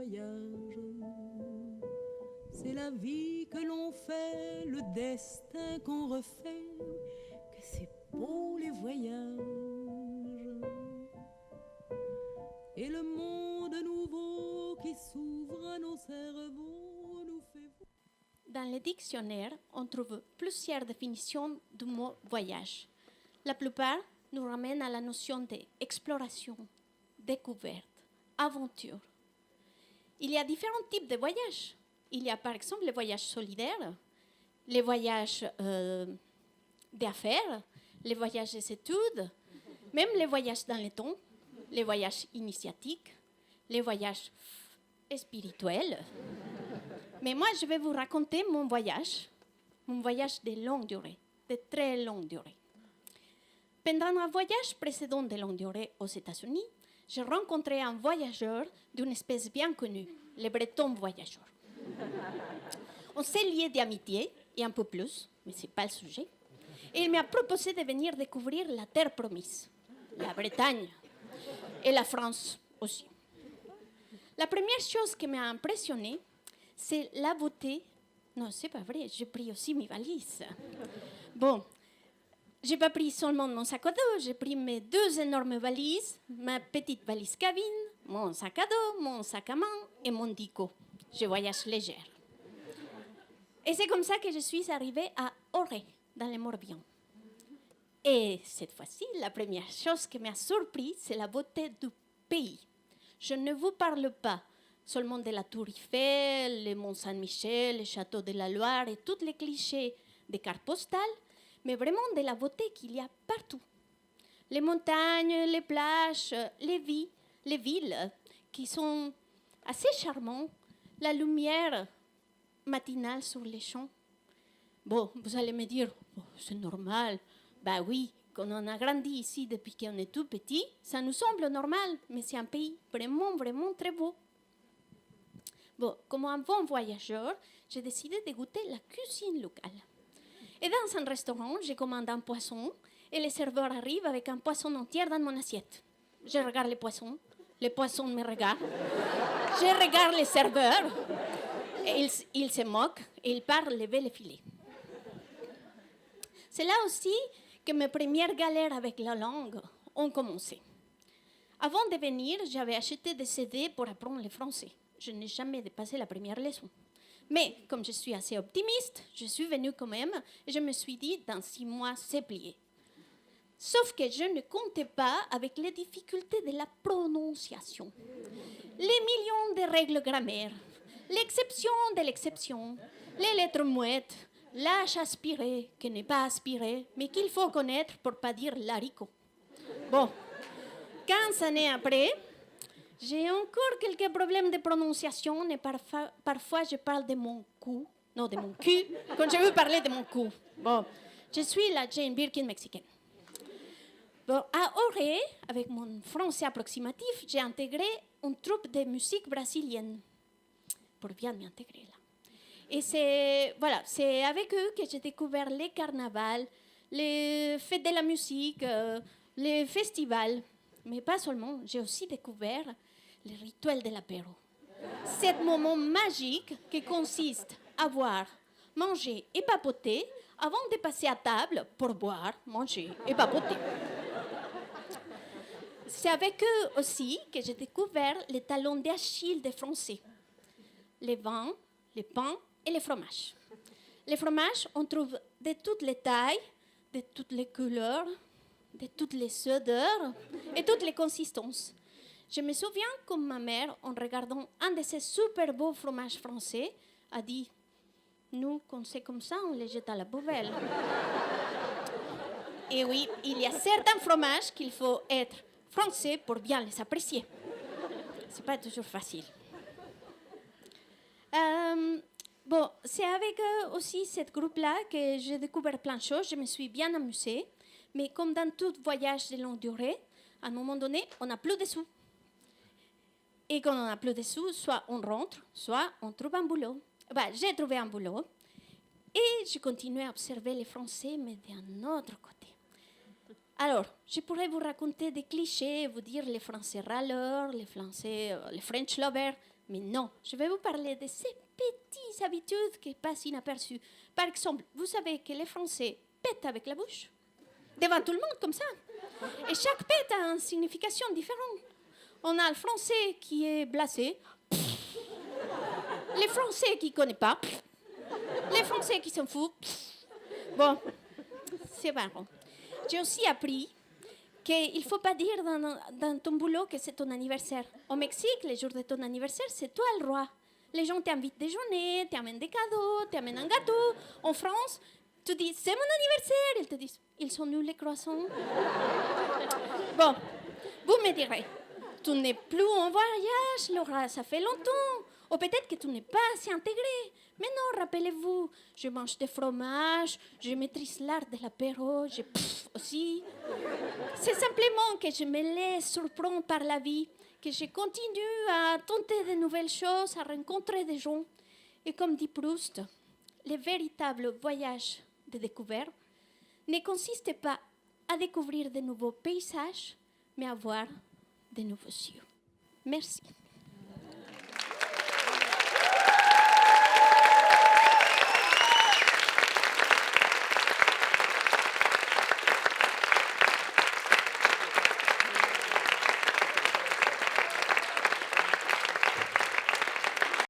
voyage. C'est la vie que l'on fait, le destin qu'on refait, que c'est beau les voyages. Et le monde nouveau qui s'ouvre à nos cerveaux nous fait... Dans les dictionnaires, on trouve plusieurs définitions du mot voyage. La plupart nous ramènent à la notion d'exploration, découverte, aventure. Il y a différents types de voyages. Il y a par exemple les voyages solidaires, les voyages d'affaires, les voyages des études, même les voyages dans le temps, les voyages initiatiques, les voyages spirituels. Mais moi, je vais vous raconter mon voyage de longue durée, de très longue durée. Pendant un voyage précédent de longue durée aux États-Unis, j'ai rencontré un voyageur d'une espèce bien connue, les Bretons voyageurs. On s'est liés d'amitié, et un peu plus, mais ce n'est pas le sujet. Et il m'a proposé de venir découvrir la terre promise, la Bretagne, et la France aussi. La première chose qui m'a impressionnée, c'est la beauté. Non, c'est pas vrai, j'ai pris aussi mes valises. Bon, j'ai pas pris seulement mon sac à dos, j'ai pris mes 2 énormes valises, ma petite valise cabine, mon sac à dos, mon sac à main et mon dico. Je voyage légère. Et c'est comme ça que je suis arrivée à Auray, dans le Morbihan. Et cette fois-ci, la première chose qui m'a surpris, c'est la beauté du pays. Je ne vous parle pas seulement de la Tour Eiffel, le Mont Saint-Michel, le Château de la Loire et tous les clichés des cartes postales, mais vraiment de la beauté qu'il y a partout. Les montagnes, les plages, les villes qui sont assez charmantes, la lumière matinale sur les champs. Bon, vous allez me dire, oh, c'est normal. Ben oui, quand on a grandi ici depuis qu'on est tout petit, ça nous semble normal, mais c'est un pays vraiment, vraiment très beau. Bon, comme un bon voyageur, j'ai décidé de goûter la cuisine locale. Et dans un restaurant, j'ai commandé un poisson et le serveur arrive avec un poisson entier dans mon assiette. Je regarde le poisson me regarde. Je regarde le serveur, et il se moque et il part lever le filet. C'est là aussi que mes premières galères avec la langue ont commencé. Avant de venir, j'avais acheté des CD pour apprendre le français. Je n'ai jamais dépassé la première leçon. Mais comme je suis assez optimiste, je suis venue quand même et je me suis dit, dans 6 mois, c'est plié. Sauf que je ne comptais pas avec les difficultés de la prononciation. Les millions de règles grammaire, l'exception de l'exception, les lettres muettes, l'H aspiré, qui n'est pas aspiré, mais qu'il faut connaître pour ne pas dire l'haricot. Bon, 15 années après, j'ai encore quelques problèmes de prononciation et parfois je parle de mon cul, non de mon cul, quand je veux parler de mon cul. Bon, je suis la Jane Birkin mexicaine. Bon, à Auray, avec mon français approximatif, j'ai intégré une troupe de musique brésilienne pour bien m'intégrer là. Et c'est avec eux que j'ai découvert les carnavals, les fêtes de la musique, les festivals. Mais pas seulement, j'ai aussi découvert le rituel de l'apéro. C'est un moment magique qui consiste à boire, manger et papoter avant de passer à table pour boire, manger et papoter. C'est avec eux aussi que j'ai découvert les talons d'Achille des Français. Les vins, les pains et les fromages. Les fromages, on trouve de toutes les tailles, de toutes les couleurs, de toutes les odeurs et toutes les consistances. Je me souviens comme ma mère, en regardant un de ces super beaux fromages français, a dit « Nous, quand c'est comme ça, on les jette à la poubelle. » Et oui, il y a certains fromages qu'il faut être français pour bien les apprécier. C'est pas toujours facile. Bon, c'est avec aussi ce groupe-là que j'ai découvert plein de choses. Je me suis bien amusée. Mais comme dans tout voyage de longue durée, à un moment donné, on n'a plus de sous. Et quand on n'a plus de sous, soit on rentre, soit on trouve un boulot. Ben, j'ai trouvé un boulot et je continuais à observer les Français, mais d'un autre côté. Alors, je pourrais vous raconter des clichés, vous dire les Français râleurs, les French lovers, Mais non, je vais vous parler de ces petites habitudes qui passent inaperçues. Par exemple, vous savez que les Français pètent avec la bouche, devant tout le monde, comme ça. Et chaque pète a une signification différente. On a le Français qui est blasé, les Français qui ne connaissent pas, les Français qui s'en foutent. Bon, c'est marrant. J'ai aussi appris qu'il ne faut pas dire dans ton boulot que c'est ton anniversaire. Au Mexique, le jour de ton anniversaire, c'est toi le roi. Les gens t'invitent déjeuner, t'amènent des cadeaux, t'amènent un gâteau. En France, tu dis, c'est mon anniversaire. Ils te disent, ils sont nuls les croissants. Bon, vous me direz, tu n'es plus en voyage, Laura, ça fait longtemps. Ou peut-être que tu n'es pas assez intégrée. Mais non, rappelez-vous, je mange des fromages, je maîtrise l'art de l'apéro, je aussi. C'est simplement que je me laisse surprendre par la vie, que je continue à tenter de nouvelles choses, à rencontrer des gens. Et comme dit Proust, le véritable voyage de découverte ne consiste pas à découvrir de nouveaux paysages, mais à voir de nouveaux cieux. Merci.